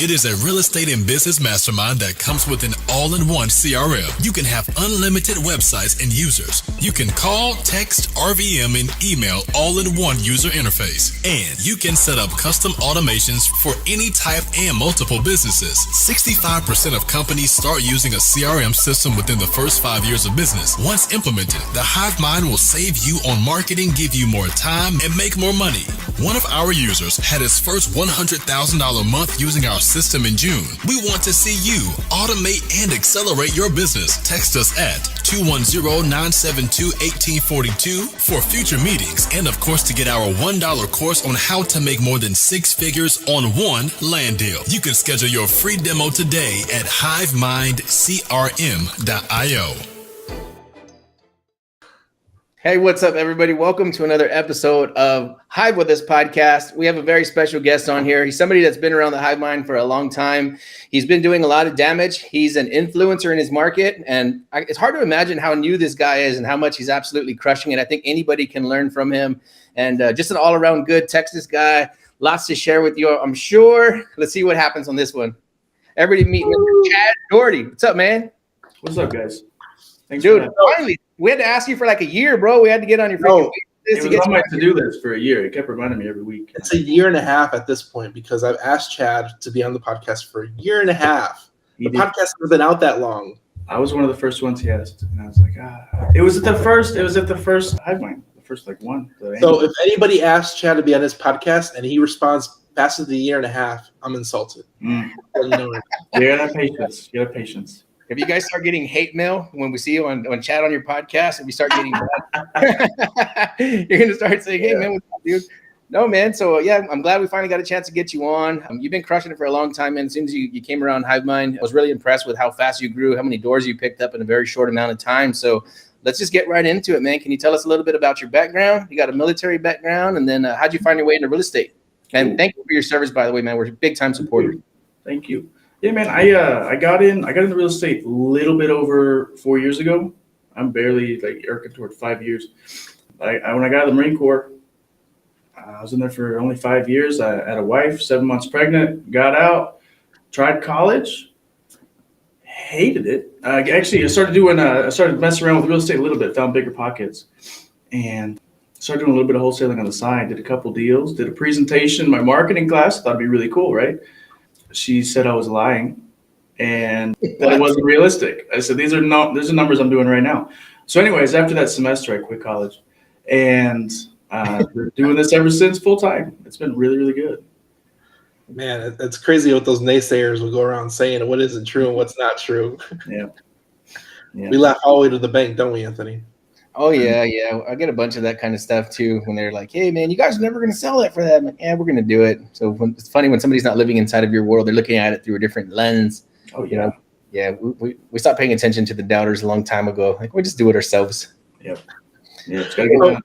It is a real estate and business mastermind that comes with an all-in-one CRM. You can have unlimited websites and users. You can call, text, RVM, and email all in one user interface. And you can set up custom automations for any type and multiple businesses. 65% of companies start using a CRM system within the first 5 years of business. Once implemented, the HiveMind will save you on marketing, give you more time, and make more money. One of our users had his first $100,000 month using our system in June. We want to see you automate and accelerate your business. Text us at 210-972-1842 for future meetings, and of course to get our $1 course on how to make more than 6 figures on one land deal. You can schedule your free demo today at hivemindcrm.io. Hey, what's up, everybody? Welcome to another episode of Hive With Us podcast. We have a very special guest on here. He's somebody that's been around the Hive Mind for a long time. He's been doing a lot of damage. He's an influencer in his market, and it's hard to imagine how new this guy is and how much he's absolutely crushing it. I think anybody can learn from him, and just an all-around good Texas guy. Lots to share with you, I'm sure. Let's see what happens on this one. Everybody meet Mr. Chad Dougherty. What's up, man? What's up, guys? Thanks, dude. Finally, we had to ask you for like a year, bro. We had to get on your freaking it was on my to-do list for a year. It kept reminding me every week. It's a year and a half at this point because I've asked Chad to be on the podcast for a year and a half. The podcast hasn't been out that long. I was one of the first ones he asked, and I was like, It was at the first Hive Mind, the first one. So if anybody asks Chad to be on his podcast and he responds past the year and a half, I'm insulted. You gotta have patience. You gotta have patience. If you guys start getting hate mail when we see you on Chat on your podcast, and we start getting you're going to start saying, hey, man, what's up, dude? No, man. So, yeah, I'm glad we finally got a chance to get you on. You've been crushing it for a long time, man. As soon as you came around HiveMind, I was really impressed with how fast you grew, how many doors you picked up in a very short amount of time. So let's just get right into it, man. Can you tell us a little bit about your background? You got a military background, and then how'd you find your way into real estate? And thank you for your service, by the way, man. We're big-time supporters. Thank you. Yeah, man, I got into real estate a little bit over 4 years ago. I'm barely working toward 5 years. When I got out of the Marine Corps, I was in there for only 5 years. I had a wife, 7 months pregnant, got out, tried college, hated it. I started messing around with real estate a little bit, found bigger pockets, and started doing a little bit of wholesaling on the side. Did a couple deals, did a presentation, my marketing class. Thought it'd be really cool, right? She said I was lying and that it wasn't realistic. I said, these are numbers I'm doing right now. So anyways, after that semester, I quit college and we're doing this ever since full time. It's been really, really good. Man, it's crazy what those naysayers will go around saying what isn't true and what's not true. Yeah. We laugh all the way to the bank, don't we, Anthony? Oh, yeah. I get a bunch of that kind of stuff, too, when they're like, hey, man, you guys are never going to sell that for that. I'm like, yeah, we're going to do it. So it's funny when somebody's not living inside of your world, they're looking at it through a different lens. Oh, yeah. You know? Yeah, we stopped paying attention to the doubters a long time ago. Like, we just do it ourselves. Yep. Yeah, it's got to get done.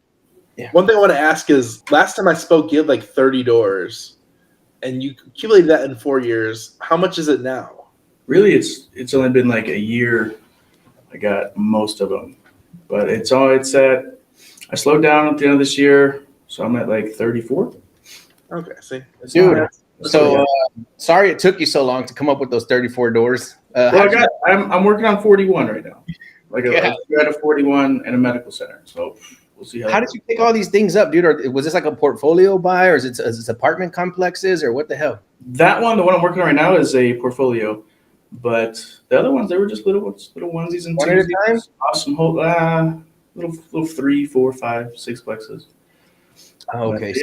Yeah. One thing I want to ask is, last time I spoke, you had 30 doors, and you accumulated that in 4 years. How much is it now? Really, it's only been a year. I got most of them. But I slowed down at the end of this year, so I'm at 34. Okay, see. Dude, so sorry it took you so long to come up with those 34 doors. I'm working on 41 right now. I got a 41 and a medical center, so we'll see how did you pick all these things up, dude? Or was this a portfolio buy, or is it apartment complexes, or what the hell? That one, the one I'm working on right now, is a portfolio. But the other ones, they were just little onesies and one at a time. Awesome, whole little 3, 4, 5, 6 plexes. Oh, okay.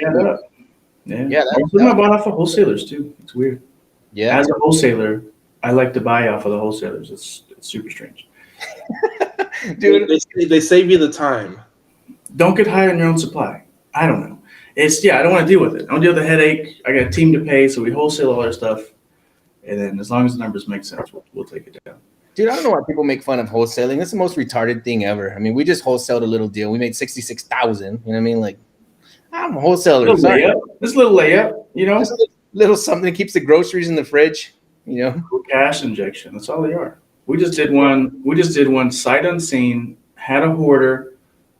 Yeah. I bought off of wholesalers too. It's weird. Yeah. As a wholesaler, I like to buy off of the wholesalers. It's super strange. Dude, they save you the time. Don't get high on your own supply. I don't know. I don't want to deal with it. I don't deal with the headache. I got a team to pay, so we wholesale all our stuff. And then as long as the numbers make sense, we'll take it down. Dude, I don't know why people make fun of wholesaling. That's the most retarded thing ever. I mean, we just wholesaled a little deal. We made $66,000. You know what I mean? I'm a wholesaler. This little layup, Just a little something that keeps the groceries in the fridge, Cash injection. That's all they are. We just did one sight unseen, had a hoarder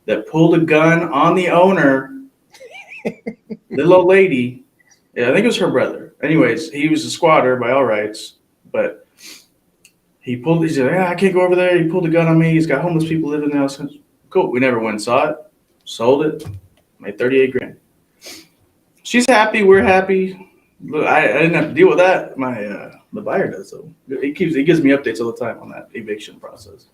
that pulled a gun on the owner, little old lady. Yeah, I think it was her brother. anyways, he was a squatter by all rights, but he said, yeah, I can't go over there. He pulled a gun on me. He's got homeless people living there. I said, cool. We never went and saw it. Sold it. Made 38 grand. She's happy. We're happy. Look, I didn't have to deal with that. The buyer does, so he gives me updates all the time on that eviction process.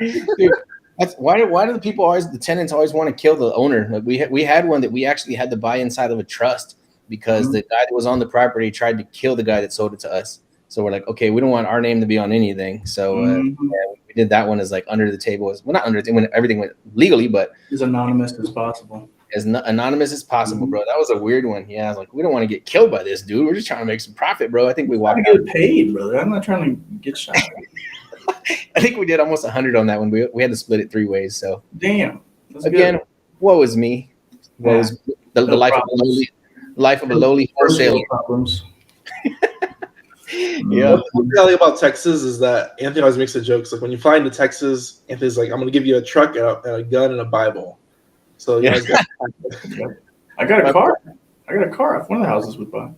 Dude, that's why do the tenants always want to kill the owner? Like we had one that we actually had to buy inside of a trust because the guy that was on the property tried to kill the guy that sold it to us. So we're like, okay, we don't want our name to be on anything. So we did that one as like under the table. Not under the table when everything went legally, but as anonymous as possible. As anonymous as possible, bro. That was a weird one. Yeah, I was like, we don't want to get killed by this, dude. We're just trying to make some profit, bro. I think we walked out. Get paid, brother. I'm not trying to get shot. I think we did almost 100 on that one. We had to split it 3 ways. So damn. Again, woe is me. Woe is the life of a lowly wholesaler. Problems. Yeah. One thing I like about Texas is that Anthony always makes a joke. It's like when you fly into Texas, Anthony's like, I'm going to give you a truck and a gun and a Bible. So yeah, I got a car. Off one of the houses we bought.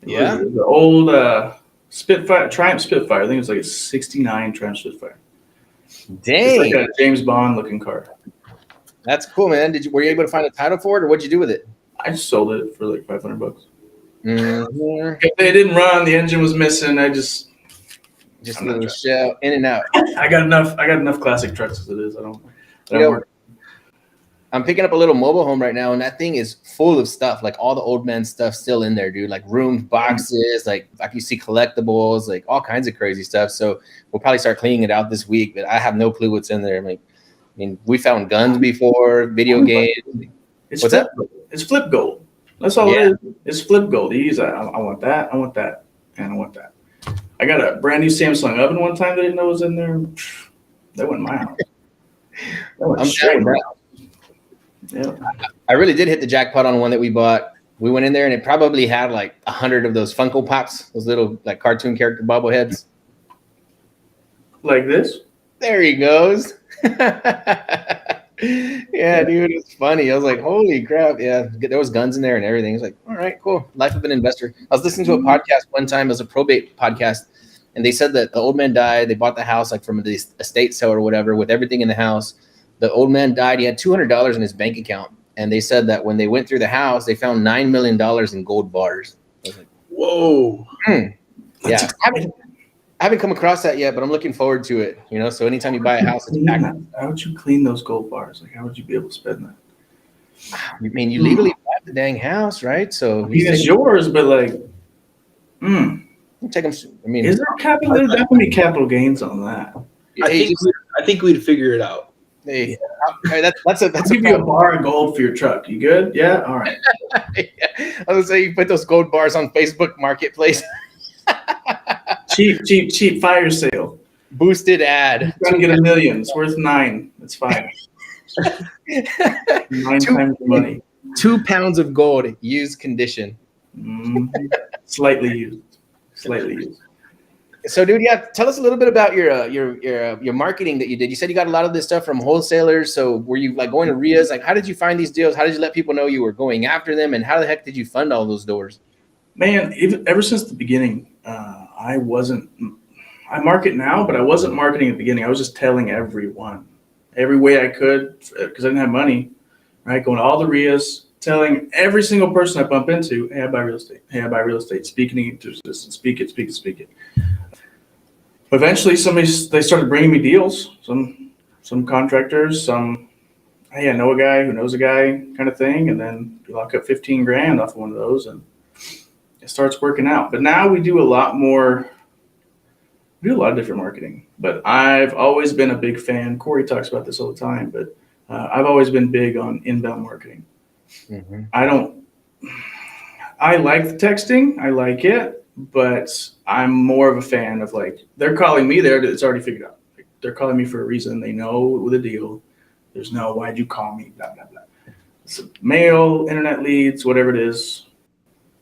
Yeah, the old Spitfire, Triumph Spitfire. I think it was like a '69 Triumph Spitfire. Dang, it's like a James Bond looking car. That's cool, man. Were you able to find a title for it, or what'd you do with it? I just sold it for like $500. Mm-hmm. If they didn't run, the engine was missing. I just a little shell in and out. I got enough classic trucks as it is. I don't I'm picking up a little mobile home right now, and that thing is full of stuff, like all the old man stuff still in there, dude. Like rooms, boxes, like you see collectibles, like all kinds of crazy stuff. So we'll probably start cleaning it out this week, but I have no clue what's in there. I mean, we found guns before, video games. What's that? It's flip gold. That's all it is. It's flip gold. I want that, and I want that. I got a brand new Samsung oven one time that I didn't know was in there. That went in my house. I'm straight down. Yeah, I really did hit the jackpot on one that we bought. We went in there and it probably had like 100 of those Funko Pops, those little like cartoon character bobbleheads. Like this? There he goes. Yeah, dude, it's funny. I was like, holy crap. Yeah, there was guns in there and everything. It's like, all right, cool. Life of an investor. I was listening to a podcast one time. It was a probate podcast. And they said that the old man died. They bought the house like from the estate sale or whatever with everything in the house. The old man died. He had $200 in his bank account. And they said that when they went through the house, they found $9 million in gold bars. I was like, whoa. Yeah. I haven't come across that yet, but I'm looking forward to it. You know, so anytime you buy a house, it's packed. How would you clean those gold bars? Like, how would you be able to spend that? I mean, you legally buy the dang house, right? So it's yours, but like, take them. I mean, is there capital? There's definitely capital gains on that. I think we'd figure it out. Hey, that's I'll give you a bar of gold for your truck. You good? Yeah. All right. Yeah. I was gonna say you put those gold bars on Facebook Marketplace. cheap fire sale. Boosted ad. You're trying to get $1 million. It's worth $9 million. It's fine. 9 times the money. 2 pounds of gold, used condition. Slightly used. So, dude, yeah, tell us a little bit about your marketing that you did. You said you got a lot of this stuff from wholesalers. So, were you like going to RIAs? Like, how did you find these deals? How did you let people know you were going after them? And how the heck did you fund all those doors? Man, ever since the beginning, I market now, but I wasn't marketing at the beginning. I was just telling everyone every way I could because I didn't have money. Right, going to all the RIAs, telling every single person I bump into, "Hey, I buy real estate. Hey, I buy real estate. Speaking into existence. Speak it." Eventually, they started bringing me deals. Some contractors, hey, I know a guy who knows a guy, kind of thing, and then you lock up $15,000 off of one of those, and it starts working out. But now we do a lot more. We do a lot of different marketing. But I've always been a big fan. Corey talks about this all the time, but I've always been big on inbound marketing. Mm-hmm. I like the texting. I like it, but I'm more of a fan of like, they're calling me there. It's already figured out. Like, they're calling me for a reason. They know with a deal. There's no, why'd you call me? Blah, blah, blah. So mail, internet leads, whatever it is.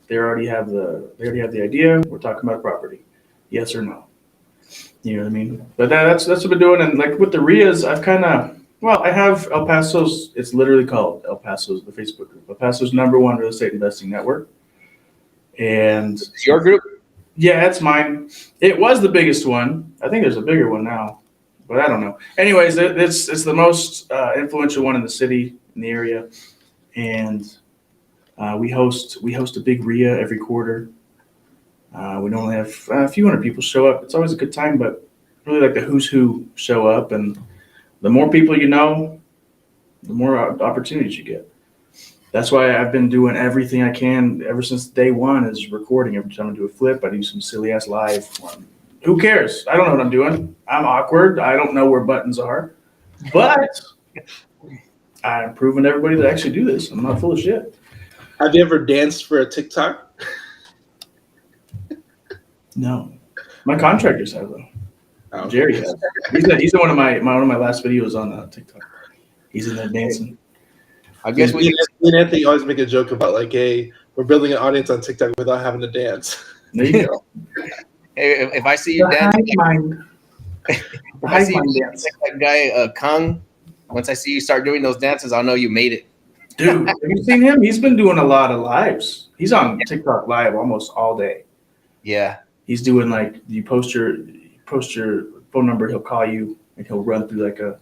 They already have the idea. We're talking about property. Yes or no. You know what I mean? But that's what we're doing. And like with the RIAs, I have El Paso's, it's literally called El Paso's, the Facebook group. El Paso's #1 real estate investing network. And It's your group? yeah, it's mine. It was the biggest one. I think there's a bigger one now, but I don't know. Anyways, it's the most influential one in the city, in the area, and we host a big RIA every quarter. We normally have a few hundred people show up. It's always a good time, but really like the who's who show up, and the more people you know, the more opportunities you get. That's why I've been doing everything I can ever since day one is recording. Every time I do a flip, I do some silly ass live one. Who cares? I don't know what I'm doing. I'm awkward. I don't know where buttons are, but I'm proving to everybody that I actually do this. I'm not full of shit. Have you ever danced for a TikTok? No, my contractors have though. Oh. Jerry has. He's in one of my last videos on TikTok. He's in there dancing. I guess Me and Anthony always make a joke about like, hey, we're building an audience on TikTok without having to dance. There you go. if I see you dancing, if I see you dance. like that guy Kung, once I see you start doing those dances, I'll know you made it. Dude, have you seen him? He's been doing a lot of lives. He's on TikTok live almost all day. Yeah. He's doing like you post your phone number, he'll call you and he'll run through like a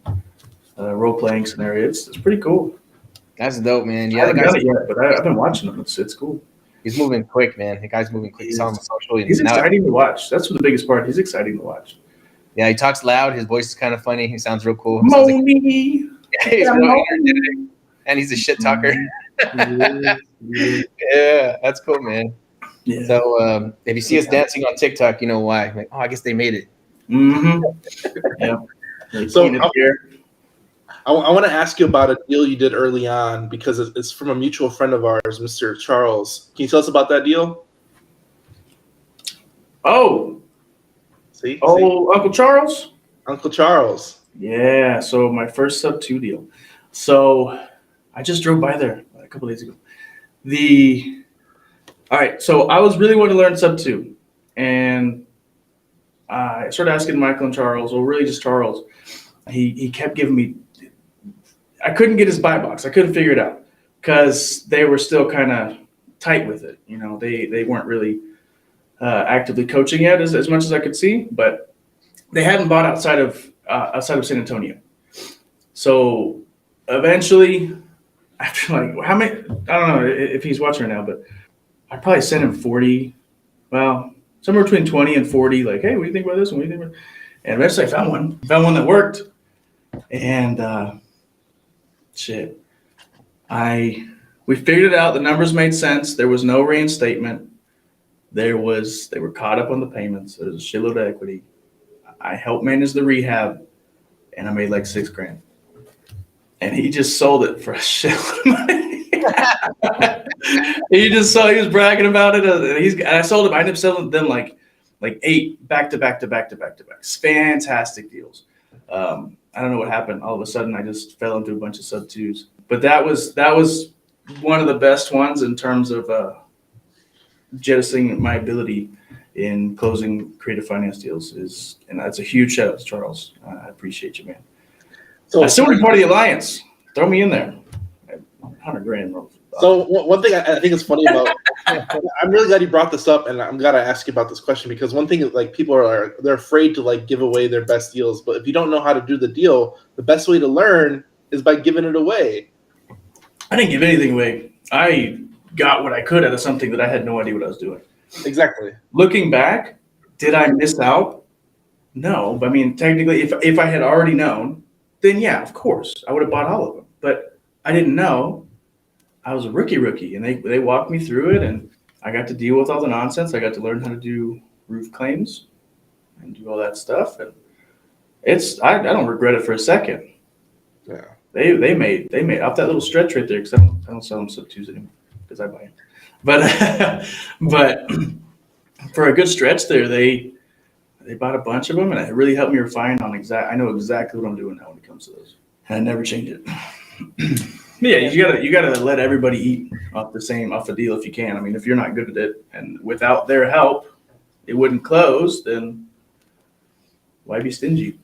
role playing scenario. It's pretty cool. That's dope, man. I Yeah, the haven't guy's done it yet, but I've been watching him. It's cool. he's moving quick, man. The guy's moving quick. He's on social. He's exciting to watch. That's the biggest part. He's exciting to watch. Yeah, he talks loud. His voice is kind of funny. He sounds real cool. Sounds like, Moni. he's real energetic, and he's a shit talker. Yeah, that's cool, man. Yeah. So if you see us dancing on TikTok, you know why. Like, oh, I guess they made it. Mm-hmm. Yeah. So I want to ask you about a deal you did early on because it's from a mutual friend of ours, Mr. Charles. Can you tell us about that deal? Oh, See? Uncle Charles? Uncle Charles. Yeah, so my first sub 2 deal. So I just drove by there a couple days ago. All right, so I was really wanting to learn sub 2. And I started asking Michael and Charles, well, really just Charles. He kept giving me, I couldn't get his buy box. I couldn't figure it out because they were still kind of tight with it. You know, they weren't really actively coaching yet as much as I could see, but they hadn't bought outside of San Antonio. So eventually, after like how many? I don't know if he's watching right now, but I probably sent him 40. Well, somewhere between 20 and 40. Like, hey, what do you think about this one? What do you think about? And eventually, I found one that worked, and shit, we figured it out. The numbers made sense. There was no reinstatement. They were caught up on the payments. There was a shitload of equity. I helped manage the rehab, and I made like $6,000. And he just sold it for a shitload of money. He was bragging about it. And I sold him. I ended up selling them like 8 back to back. Fantastic deals. I don't know what happened. All of a sudden, I just fell into a bunch of sub 2s. But that was one of the best ones in terms of jettisoning my ability in closing creative finance deals. And that's a huge shout out to Charles. I appreciate you, man. So I still want to be part of the alliance. Throw me in there. $100,000. So one thing I think is funny about, I'm really glad you brought this up, and I'm glad I asked you about this question because one thing like people they're afraid to like give away their best deals, but if you don't know how to do the deal, the best way to learn is by giving it away. I didn't give anything away. I got what I could out of something that I had no idea what I was doing. Exactly. Looking back, did I miss out? No, but I mean technically, if I had already known, then yeah, of course I would have bought all of them. But I didn't know. I was a rookie, and they walked me through it, and I got to deal with all the nonsense. I got to learn how to do roof claims and do all that stuff, and I don't regret it for a second. Yeah, they made off that little stretch right there because I don't sell them sub 2s anymore because I buy them, but for a good stretch there they bought a bunch of them, and it really helped me refine on I know exactly what I'm doing now when it comes to those, and I never change it. Yeah, you gotta let everybody eat off the deal if you can. I mean, if you're not good at it, and without their help, it wouldn't close. Then why be stingy?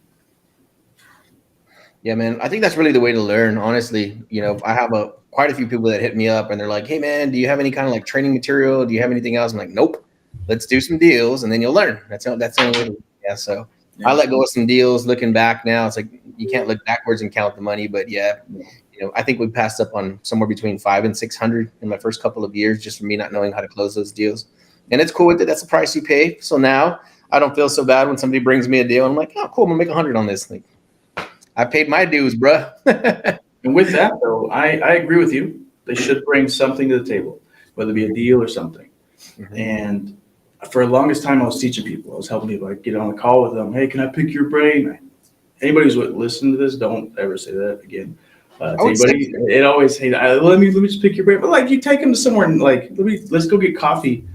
Yeah, man. I think that's really the way to learn. Honestly, I have quite a few people that hit me up and they're like, "Hey, man, do you have any kind of like training material? Do you have anything else?" I'm like, "Nope. Let's do some deals and then you'll learn." That's the only way. Yeah. So I let go of some deals. Looking back now, it's like you can't look backwards and count the money. But yeah, I think we passed up on somewhere between 500 and 600 in my first couple of years just for me not knowing how to close those deals. And it's cool with it. That's the price you pay. So now I don't feel so bad when somebody brings me a deal. I'm like, "Oh, cool. I'm gonna make 100 on this." Like, I paid my dues, bruh. And with that, though, I agree with you. They should bring something to the table, whether it be a deal or something. Mm-hmm. And for the longest time, I was teaching people. I was helping people. I'd get on a call with them. Hey, can I pick your brain? Anybody who's listening to this, don't ever say that again. Anybody, it always hey, let me just pick your brain. But like, you take them to somewhere and like, let's go get coffee.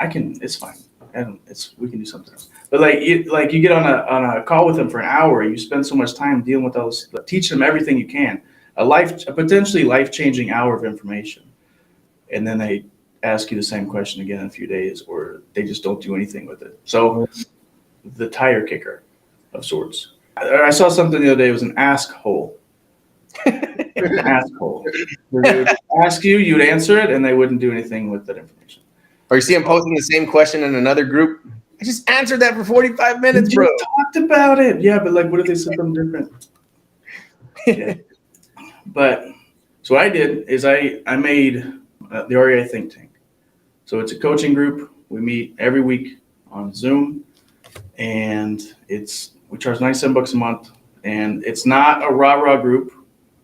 It's fine. And we can do something else. But you get on a call with them for an hour. You spend so much time dealing with those, teach them everything you can. A potentially life-changing hour of information, and then they ask you the same question again in a few days, or they just don't do anything with it. So the tire kicker of sorts. I saw something the other day. It was an ask hole. An ask hole. They would ask you, you'd answer it, and they wouldn't do anything with that information. Or you see them posting the same question in another group. I just answered that for 45 minutes, bro. Talked about it. Yeah, but what if they said something different? Yeah. But so what I did is I made the REI Think Tank. So it's a coaching group. We meet every week on Zoom, and we charge $97 a month, and it's not a rah-rah group.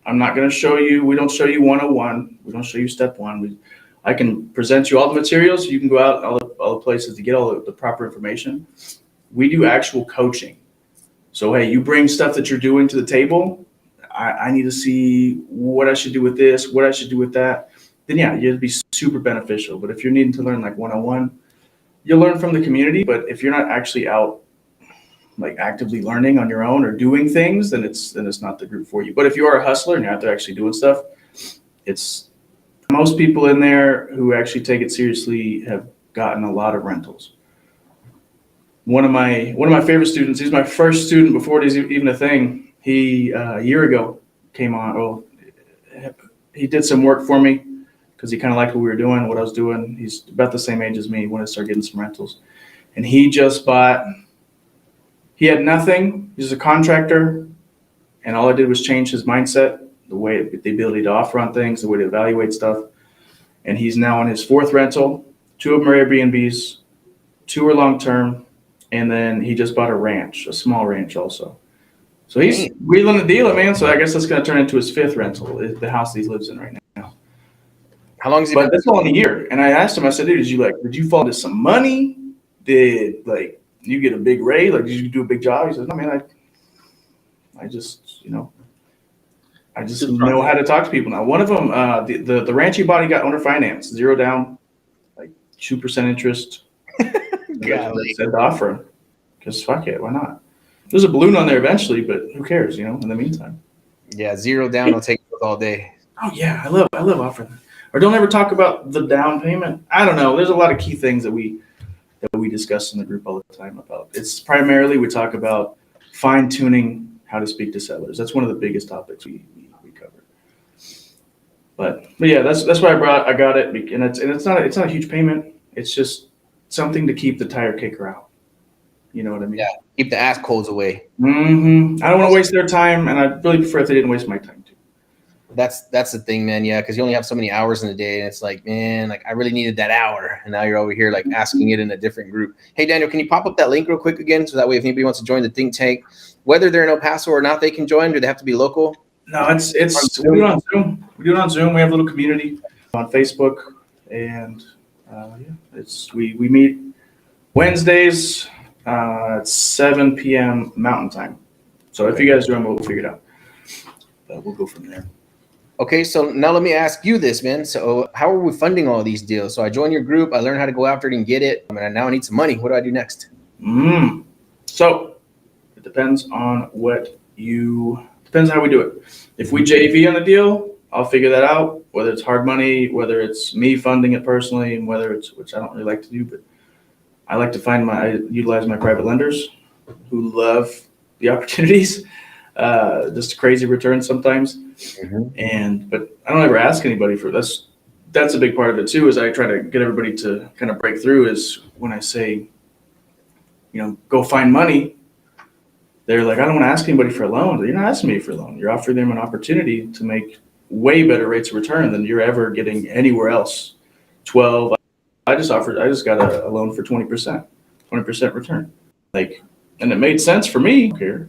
I'm not going to show you. We don't show you 101. We don't show you step one. I can present you all the materials. You can go out all the places to get all the proper information. We do actual coaching. So, hey, you bring stuff that you're doing to the table. I need to see what I should do with this, what I should do with that. Then, yeah, it'd be super beneficial. But if you're needing to learn like 101, you'll learn from the community. But if you're not actually out like actively learning on your own or doing things, then it's not the group for you. But if you are a hustler and you're out there actually doing stuff, it's most people in there who actually take it seriously have gotten a lot of rentals. One of my favorite students, he's my first student before it is even a thing. He a year ago came on. Well, he did some work for me because he kind of liked what we were doing, what I was doing. He's about the same age as me. He wanted to start getting some rentals, and he just bought. He had nothing. He's a contractor, and all I did was change his mindset, the ability to offer on things, the way to evaluate stuff. And he's now on his fourth rental. 2 of them are Airbnbs, 2 are long-term, and then he just bought a small ranch also. So he's wheeling the deal, man. So I guess that's going to turn into his 5th rental, the house that he lives in right now. How long has he been? But that's only a year. And I asked him, I said, dude, did you fall into some money? Did you get a big raise? Did you do a big job? He says, no, man, I just, I just know how to talk to people now. One of them, the ranch he bought, he got owner finance, 0 down, 2% interest. Said to offer him, because fuck it, why not? There's a balloon on there eventually, but who cares, in the meantime. Yeah, 0 down, I'll take it all day. Oh yeah, I love offering that. Or don't ever talk about the down payment. I don't know. There's a lot of key things that we discuss in the group all the time about. It's primarily we talk about fine-tuning how to speak to sellers. That's one of the biggest topics we cover. But yeah, that's why I got it, and it's not a huge payment. It's just something to keep the tire kicker out. You know what I mean? Yeah, keep the ass holes away. Mm-hmm. I don't want to waste their time, and I really prefer if they didn't waste my time too. That's the thing, man. Yeah, because you only have so many hours in the day, and it's like, man, I really needed that hour, and now you're over here asking it in a different group. Hey, Daniel, can you pop up that link real quick again, so that way if anybody wants to join the think tank, whether they're in El Paso or not, they can join. Do they have to be local? No, it's we do it on Zoom. We do it on Zoom. We have a little community on Facebook, and we meet Wednesdays at 7 p.m. Mountain Time. So if you guys join, we'll figure it out. We'll go from there. Okay, so now let me ask you this, man. So how are we funding all these deals? So I join your group, I learn how to go after it and get it, and now I need some money. What do I do next? So it depends on depends how we do it. If we JV on a deal, I'll figure that out, whether it's hard money, whether it's me funding it personally, and which I don't really like to do, but I like to utilize my private lenders who love the opportunities. just crazy returns sometimes. But I don't ever ask anybody for this. That's a big part of it too, is I try to get everybody to kind of break through is when I say, go find money. They're like, I don't want to ask anybody for a loan. You're not asking me for a loan. You're offering them an opportunity to make way better rates of return than you're ever getting anywhere else. 12. I just got a loan for 20% return. And it made sense for me here,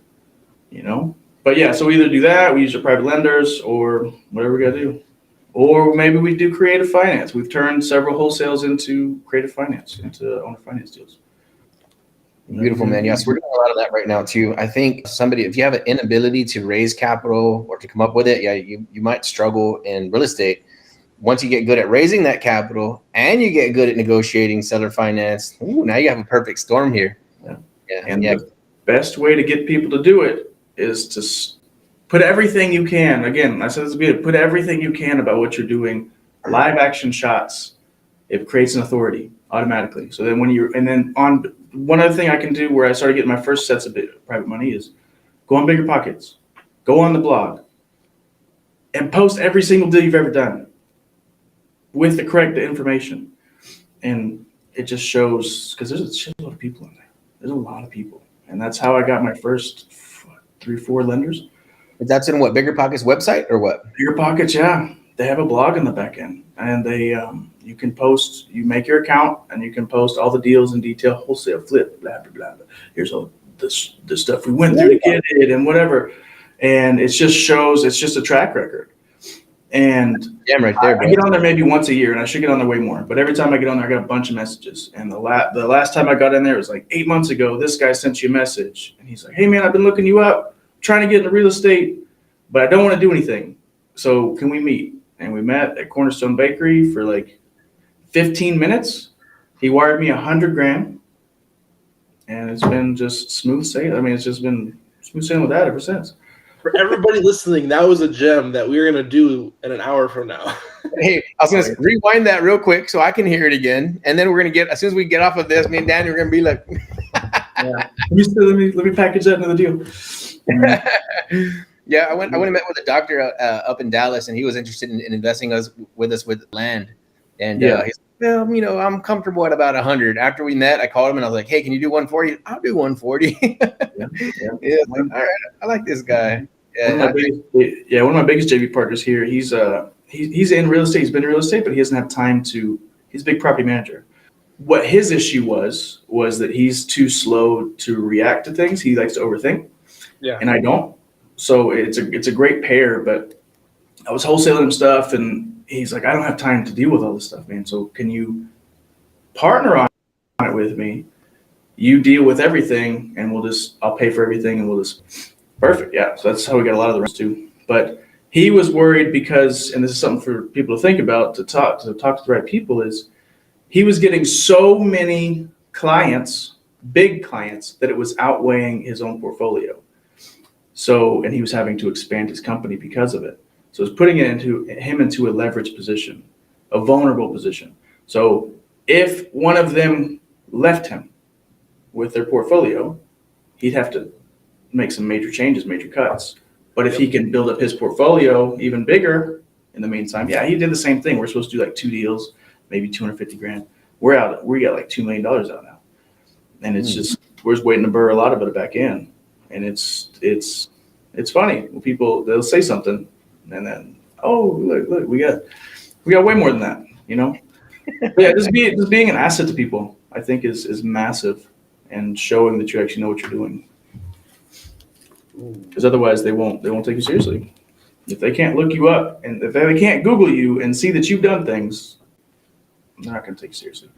But yeah, so we either do that, we use our private lenders, or whatever we got to do. Or maybe we do creative finance. We've turned several wholesales into creative finance, into owner finance deals. Beautiful, man. Yes, we're doing a lot of that right now too. I think if you have an inability to raise capital or to come up with it, you might struggle in real estate. Once you get good at raising that capital and you get good at negotiating seller finance, now you have a perfect storm here. The best way to get people to do it is to put everything you can. Again, I said this before, put everything you can about what you're doing. Live action shots. It creates an authority automatically. So then one other thing I can do where I started getting my first sets of private money is go on Bigger Pockets, go on the blog, and post every single deal you've ever done with the correct information. And it just shows, because there's a shitload of people in there. There's a lot of people. And that's how I got my first 3-4 lenders. That's in what, Bigger Pockets website or what? Bigger Pockets, yeah. They have a blog in the back end, and you can post, you make your account and you can post all the deals in detail, wholesale, flip, blah, blah, blah. Here's all the stuff we went through to get it and whatever. And it just shows, it's just a track record. And right there, bro. I get on there maybe once a year, and I should get on there way more. But every time I get on there, I get a bunch of messages. And the last time I got in there, it was like 8 months ago. This guy sent you a message, and he's like, "Hey man, I've been looking you up, trying to get into real estate, but I don't want to do anything. So can we meet?" And we met at Cornerstone Bakery for like 15 minutes. He wired me $100,000, and it's been just smooth sailing. I mean, it's just been smooth sailing with that ever since. For everybody listening, that was a gem that we're going to do in an hour from now. Hey, I was going to rewind that real quick so I can hear it again. And then we're going to as soon as we get off of this, me and Danny are going to be like. Yeah. Let me package that into the deal. Yeah, I went and met with a doctor up in Dallas, and he was interested in investing with us with land. And he's like, well, I'm comfortable at about 100. After we met, I called him and I was like, hey, can you do 140? I'll do 140. Like, all right, I like this guy. One of my biggest JV partners here. He's in real estate. He's been in real estate, but he doesn't have time to. He's a big property manager. What his issue was that he's too slow to react to things. He likes to overthink, and I don't. So it's a great pair. But I was wholesaling him stuff, and he's like, I don't have time to deal with all this stuff, man. So can you partner on it with me? You deal with everything, and I'll pay for everything, and we'll just perfect. Yeah. So that's how we got a lot of the rest too. But he was worried because, and this is something for people to think about, to talk to the right people, is he was getting so many clients, big clients, that it was outweighing his own portfolio. So, and he was having to expand his company because of it. So it's putting him into a leveraged position, a vulnerable position. So if one of them left him with their portfolio, he'd have to make some major changes, major cuts. But if he can build up his portfolio even bigger in the meantime, he did the same thing. We're supposed to do like 2 deals, maybe $250,000. We got like $2 million out now. And it's just, we're just waiting to burr a lot of it back in. And it's funny when they'll say something and then, oh, look, we got way more than that, But yeah, just being an asset to people, I think is massive, and showing that you actually know what you're doing. Because otherwise they won't take you seriously. If they can't look you up, and if they can't Google you and see that you've done things, they're not going to take you seriously.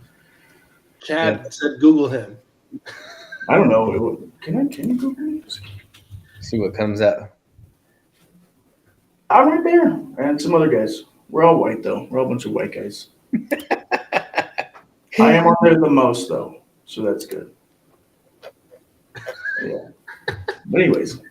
Chad said Google him. I don't know. Can you Google me? See what comes up. I'm right there. And some other guys. We're all white, though. We're all a bunch of white guys. I am on there the most, though. So that's good. Yeah. But anyways.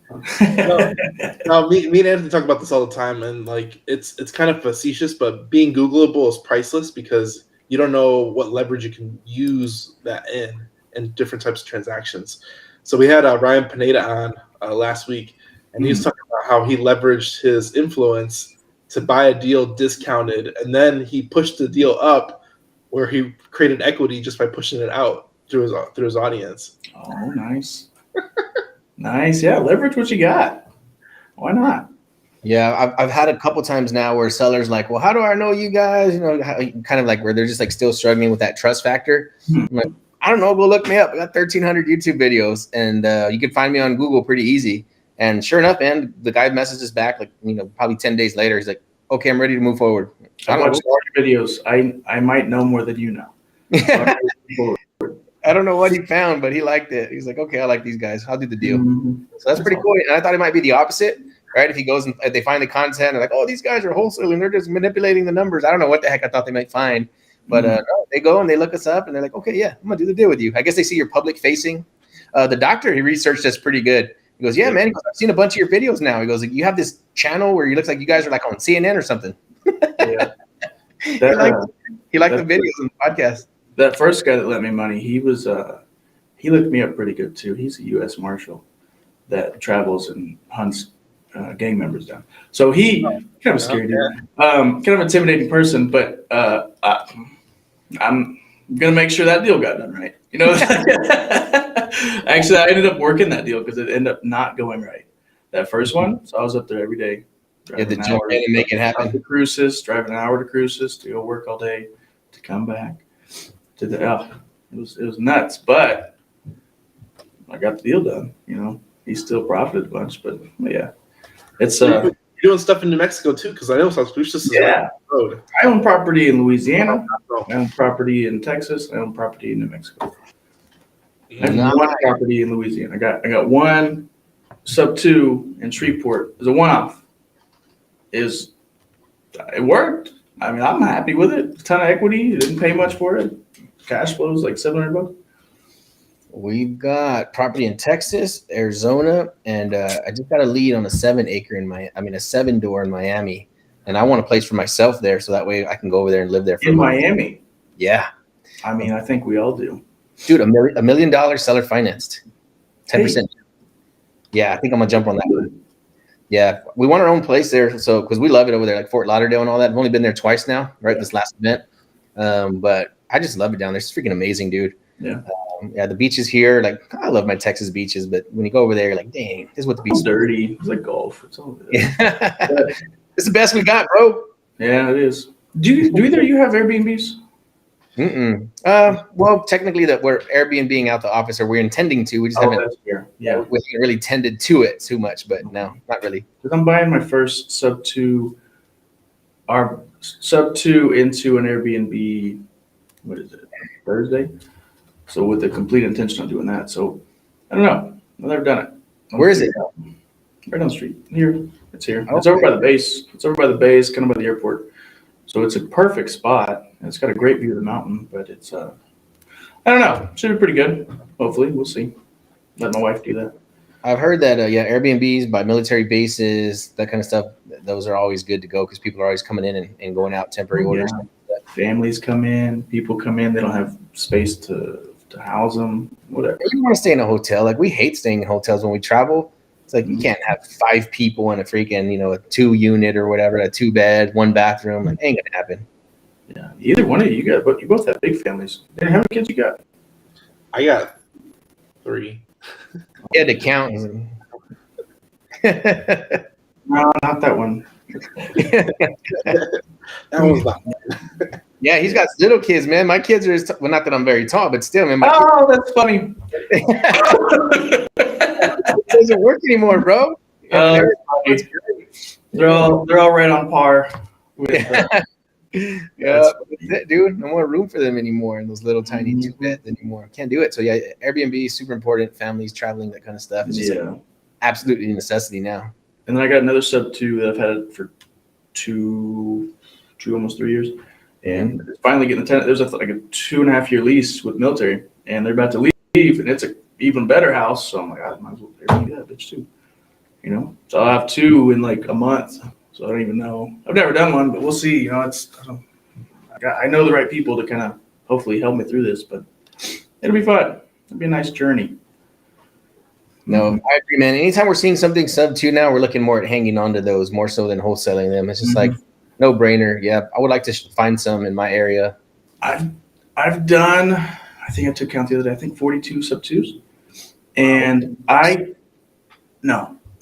No, me and Anthony talk about this all the time, and like it's kind of facetious, but being Googleable is priceless because you don't know what leverage you can use that in different types of transactions. So we had Ryan Pineda on last week, and he was talking about how he leveraged his influence to buy a deal discounted, and then he pushed the deal up where he created equity just by pushing it out through his audience. Oh, nice. Nice. Yeah, leverage what you got. Why not? Yeah, I've had a couple times now where sellers like, well, how do I know you guys? You know, kind of like where they're just like still struggling with that trust factor. I'm like, I don't know, go look me up. I got 1,300 YouTube videos, and you can find me on Google pretty easy. And sure enough, man, the guy messages back like, you know, probably 10 days later. He's like, okay, I'm ready to move forward. I watched all your videos. I might know more than you know. I don't know what he found, but he liked it. He's like, okay, I like these guys. I'll do the deal. Mm-hmm. So that's pretty cool. And I thought it might be the opposite, right? If he goes and if they find the content, they're like, oh, these guys are wholesaling. They're just manipulating the numbers. I don't know what the heck I thought they might find. But no, they go and they look us up and they're like, okay, yeah, I'm going to do the deal with you. I guess they see you're public facing. The doctor, he researched us pretty good. He goes, yeah, man. He goes, I've seen a bunch of your videos now. He goes, you have this channel where you looks like you guys are like on CNN or something. Yeah. He liked the videos and the podcast. That first guy that lent me money, he looked me up pretty good too. He's a U.S. Marshal that travels and hunts gang members down. So he kind of scary dude, kind of intimidating person, but I'm gonna make sure that deal got done right. You know, actually, I ended up working that deal because it ended up not going right. That first one, so I was up there every day. Yeah, the jump in and make it happen. Driving an hour to Cruces to go work all day, to come back to the. It was nuts, but I got the deal done. You know, he still profited a bunch, but yeah, it's You're doing stuff in New Mexico too, because I know South Cruces is yeah. road. I own property in Louisiana. I own property in Texas. I own property in New Mexico. I have one property in Louisiana. I got one sub 2 in Shreveport. It's a one-off. It worked. I mean, I'm happy with it. A ton of equity. Didn't pay much for it. Cash flows like $700. We've got property in Texas, Arizona, and I just got a lead on a 7-acre a 7-door in Miami, and I want a place for myself there, so that way I can go over there and live there. In Miami? Yeah. I mean, I think we all do. Dude, $1 million seller financed, 10%. Hey. Yeah, I think I'm gonna jump on that one. Yeah, we want our own place there, so because we love it over there, like Fort Lauderdale and all that. I've only been there twice now, right? This last event, but I just love it down there. It's freaking amazing, dude. Yeah. Yeah, the beaches here, like I love my Texas beaches, but when you go over there, you're like, dang, this is what the beach is. Dirty. It's like golf. It's all good. Yeah. It's the best we got, bro. Yeah, it is. Do either of you have Airbnbs? Well, technically that we're Airbnb out the office, or we're intending to. We just haven't really tended to it too much, but no, not really. Because I'm buying my first sub 2 into an Airbnb, what is it, Thursday? So with the complete intention of doing that. So I don't know. I've never done it. Where is it? Right down the street. Here. It's here. Okay. It's over by the base. Kind of by the airport. So it's a perfect spot. And it's got a great view of the mountain, but it's I don't know. Should be pretty good. Hopefully. We'll see. Let my wife do that. I've heard that Airbnbs by military bases, that kind of stuff, those are always good to go because people are always coming in and going out temporary orders. Families come in, people come in, they don't have space to house them, whatever. You want to stay in a hotel. Like, we hate staying in hotels when we travel. It's like, you can't have 5 people in a freaking, a 2-unit or whatever, a 2-bed, 1 bathroom. It ain't gonna happen. Yeah, either one of you but you both have big families. How many kids you got? I got 3. You had to count. No, not that one. That was not. Yeah, he's got little kids, man. My kids are well, not that I'm very tall, but still, man. That's funny. It doesn't work anymore, bro. They're all right on par with. Yeah, dude. No more room for them anymore in those little tiny 2 beds anymore. Can't do it. So yeah, Airbnb is super important. Families traveling, that kind of stuff. It's just absolutely a necessity now. And then I got another sub 2 that I've had for almost 3 years. And it's finally getting the tenant. There's like a 2.5-year lease with military, and they're about to leave, and it's an even better house. So I'm like, I might as well Airbnb that bitch too. So I'll have 2 in like a month. So I don't even know. I've never done one, but we'll see. I know the right people to kind of hopefully help me through this, but it'll be fun. It'll be a nice journey. No, I agree, man. Anytime we're seeing something sub 2 now, we're looking more at hanging on to those more so than wholesaling them. It's just like no brainer. Yeah, I would like to find some in my area. I've done, I think I took count the other day, I think 42 sub 2s. And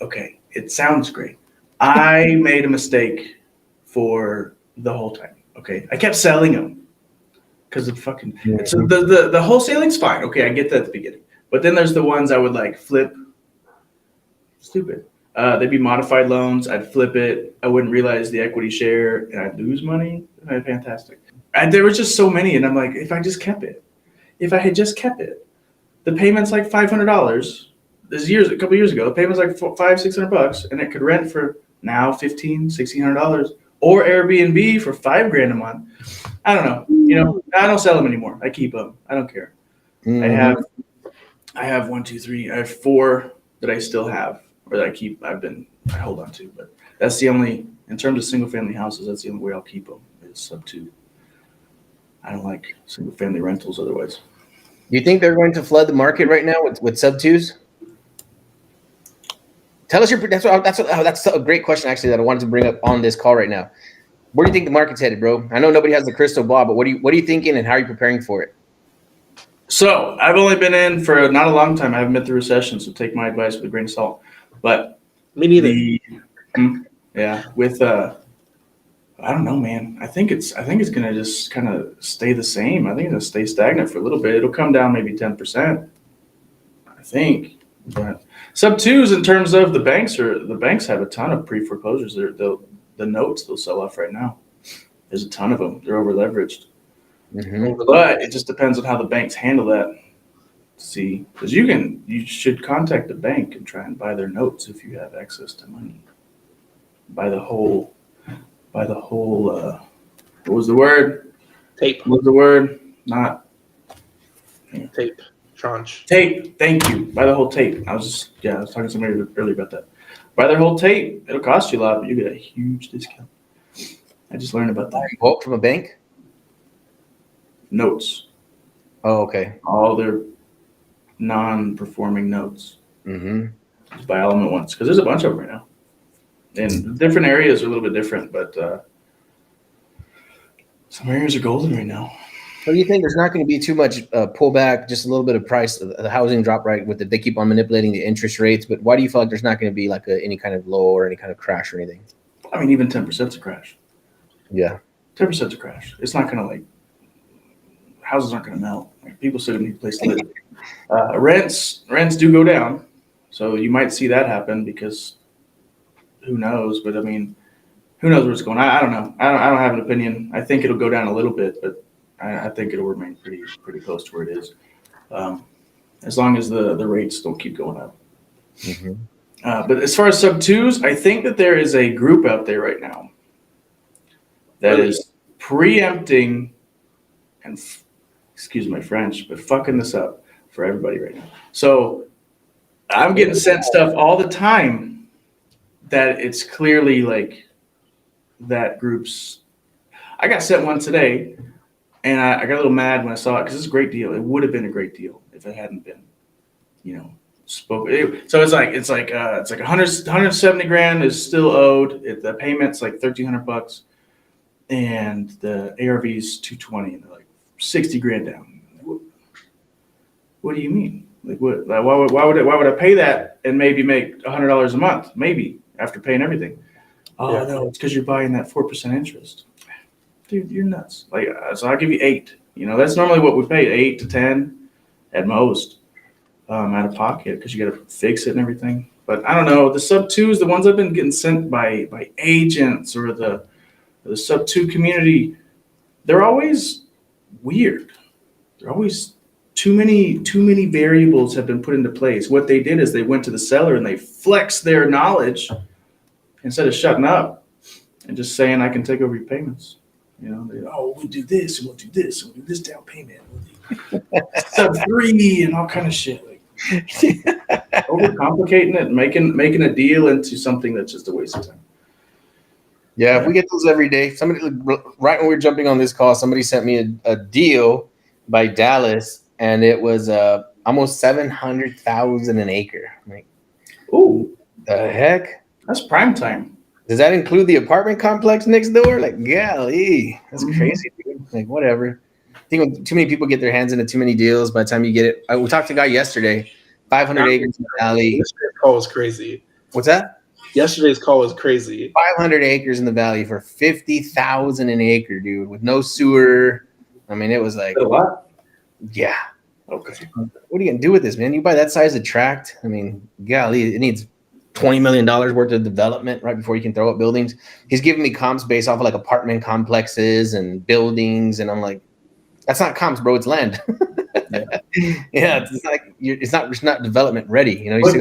okay, it sounds great. I made a mistake for the whole time. Okay, I kept selling them because of fucking. So the wholesaling's fine. Okay, I get that at the beginning. But then there's the ones I would like flip. Stupid. They'd be modified loans. I'd flip it. I wouldn't realize the equity share, and I'd lose money. Fantastic. There was just so many, and I'm like, if I just kept it, if I had just kept it, the payment's like $500. A couple years ago, the payment's like $500-$600, and it could rent for now $1,500-$1,600, or Airbnb for $5,000 a month. I don't know. I don't sell them anymore. I keep them. I don't care. Mm-hmm. I have 1, 2, 3. I have 4 that I still have, or that I keep. I hold on to, but that's the only. In terms of single family houses, that's the only way I'll keep them is sub 2. I don't like single family rentals otherwise. Do you think they're going to flood the market right now with sub 2s? Tell us that's a great question actually that I wanted to bring up on this call right now. Where do you think the market's headed, bro? I know nobody has the crystal ball, but what are you thinking and how are you preparing for it? So I've only been in for not a long time. I haven't been through recession, so take my advice with a grain of salt. But me neither. With I don't know, man. I think it's gonna just kind of stay the same. I think it's gonna stay stagnant for a little bit. It'll come down maybe 10%. I think. But sub 2s in terms of the banks have a ton of pre-foreclosures. The notes they'll sell off right now. There's a ton of them. They're over leveraged. Mm-hmm. But it just depends on how the banks handle that. See, because you should contact the bank and try and buy their notes if you have access to money. Buy the whole. What was the word? Tape. What was the word? Not tape. Tranche. Tape. Thank you. Buy the whole tape. I was talking to somebody earlier about that. Buy their whole tape. It'll cost you a lot, but you get a huge discount. I just learned about that. Quote from a bank? Notes. Oh, okay. All their non-performing notes. Mm-hmm. Just buy all of them at once because there's a bunch of them right now. And different areas are a little bit different, but some areas are golden right now. So do you think there's not going to be too much pullback, just a little bit of price, the housing drop, right? With they keep on manipulating the interest rates, but why do you feel like there's not going to be like any kind of low or any kind of crash or anything? I mean, even 10% is a crash. Yeah, 10% is a crash. It's not going to like houses aren't going to melt. Like, people still need a place to live. Rents do go down, so you might see that happen because who knows? But I mean, who knows where it's going? I don't know. I don't have an opinion. I think it'll go down a little bit, but I think it'll remain pretty close to where it is, as long as the rates don't keep going up. Mm-hmm. But as far as sub 2s, I think that there is a group out there right now that is preempting and excuse my French, but fucking this up for everybody right now. So I'm getting sent stuff all the time that it's clearly like that group's. I got sent one today. And I got a little mad when I saw it because it's a great deal. It would have been a great deal if it hadn't been, spoken. So it's like 170 grand is still owed. The payment's like $1,300, and the ARV is 220, and they're like 60 grand down. What do you mean? Like what? Like why would I pay that and maybe make $100 a month? Maybe after paying everything. Oh yeah. No, it's because you're buying that 4% interest. Dude, you're nuts. Like, so I'll give you 8. That's normally what we pay, 8 to 10 at most, out of pocket because you got to fix it and everything. But I don't know. The sub 2s, the ones I've been getting sent by agents or the sub 2 community, they're always weird. They're always too many variables have been put into place. What they did is they went to the seller and they flexed their knowledge instead of shutting up and just saying, I can take over your payments. We'll do this and we'll do this and we'll do this down payment. We'll do sub 3 and all kind of shit. Like overcomplicating it, making a deal into something that's just a waste of time. Yeah, if we get those every day. Somebody right when we were jumping on this call, somebody sent me a deal by Dallas, and it was almost 700,000 an acre. I'm like, Ooh, the heck? that's prime time. Does that include the apartment complex next door? Like, golly, that's Mhm. crazy, dude. Like, whatever. I think when too many people get their hands into too many deals, by the time you get it, we talked to a guy yesterday, 500 acres in the valley. Yesterday's call was crazy. What's that? Yesterday's call was crazy. 500 acres in the valley for 50,000 an acre, dude, with no sewer. I mean, it was like, A lot. yeah. Okay. What are you gonna do with this, man? You buy that size of tract. I mean, golly, it needs $20 million worth of development right before you can throw up buildings. He's giving me comps based off of like apartment complexes and buildings, and I'm like, that's not comps, bro. It's land. Yeah, it's not development ready. You know, you But see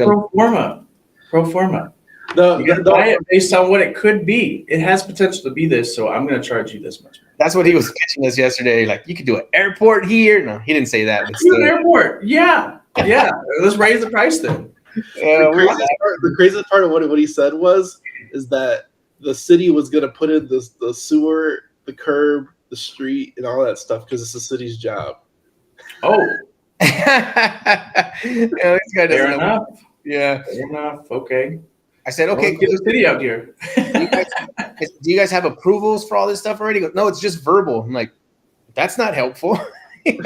pro forma. No, You got to buy it based on what it could be. It has potential to be this, so I'm going to charge you this much. that's what he was pitching us yesterday. Like, you could do an airport here. No, he didn't say that. But Do an airport. Yeah. Let's raise the price then. The craziest part of what he said is that the city was going to put in the sewer, the curb, the street, and all that stuff because it's the city's job. Oh, This guy doesn't fair know. enough. Yeah. Fair enough. Okay. I said, okay, Get the city out here. do you guys have approvals for all this stuff already? He goes, no, it's just verbal. I'm like, that's not helpful. Who'd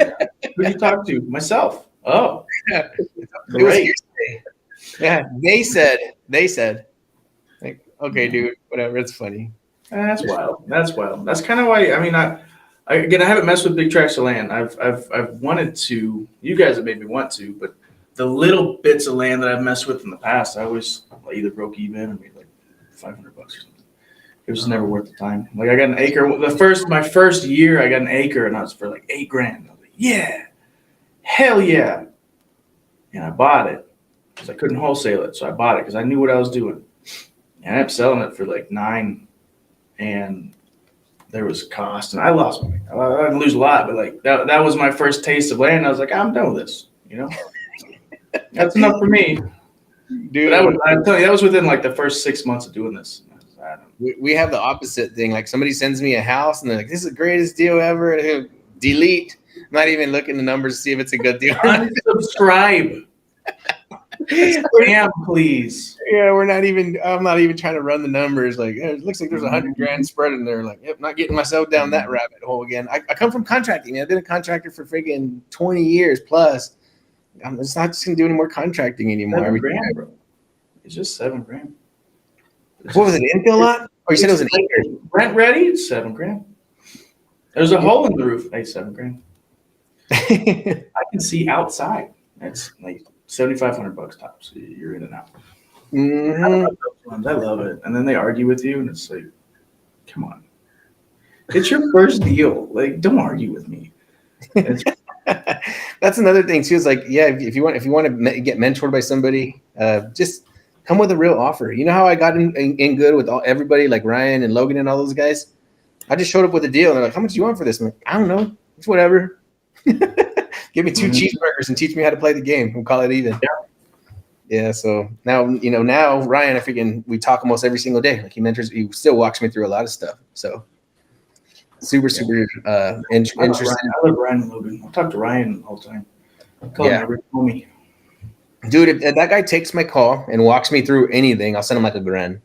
you talk to? Myself. Oh, Yeah. It was great. hearsay. Yeah, they said, like, okay, dude, whatever. It's funny. That's wild. That's kind of why. I mean, I haven't messed with big tracts of land. I've wanted to. You guys have made me want to, but the little bits of land that I've messed with in the past, I always either broke even or made like $500 or something. It was never worth the time. Like I got an acre. My first year, I got an acre, and I was for like $8,000. I was like, yeah, hell yeah, and I bought it because I couldn't wholesale it, so I bought it because I knew what I was doing. And I ended up selling it for like $9,000, and there was cost, and I lost money. I didn't lose a lot, but like that was my first taste of land. I was like, I'm done with this. You know, that's enough for me. Dude, But I'm telling you, that was within like the first 6 months of doing this. we have the opposite thing. Like somebody sends me a house and they're like, this is the greatest deal ever. And he'll delete. I'm not even looking at the numbers to see if it's a good deal. Unsubscribe. Spam, please. Yeah, I'm not even trying to run the numbers. Like, it looks like there's $100,000 spread in there. Like, yep, not getting myself down that rabbit hole again. I come from contracting. I've been a contractor for freaking 20 years plus. I'm just not just gonna do any more contracting anymore. $7,000, bro. It's just $7,000. What was it? Infill lot? Oh, you said it was an acre. Rent ready? It's $7,000. There's a hole in the roof. Hey, $7,000. I can see outside. That's like $7,500 tops. You're in and out. Mm-hmm. I love it. And then they argue with you, and it's like, come on. It's your first deal. Like, don't argue with me. That's another thing too. Is like, yeah, if you want to get mentored by somebody, just come with a real offer. You know how I got in good with everybody, like Ryan and Logan and all those guys. I just showed up with a deal, and they're like, "How much do you want for this?" I'm like, "I don't know. It's whatever. Give me 2 cheeseburgers and teach me how to play the game. We'll call it even." Yeah. So now Ryan, we talk almost every single day. Like he still walks me through a lot of stuff. So. Super interesting. I love Ryan and Logan. I'll talk to Ryan the whole time. Call him every homie. Dude, if that guy takes my call and walks me through anything, I'll send him like $1,000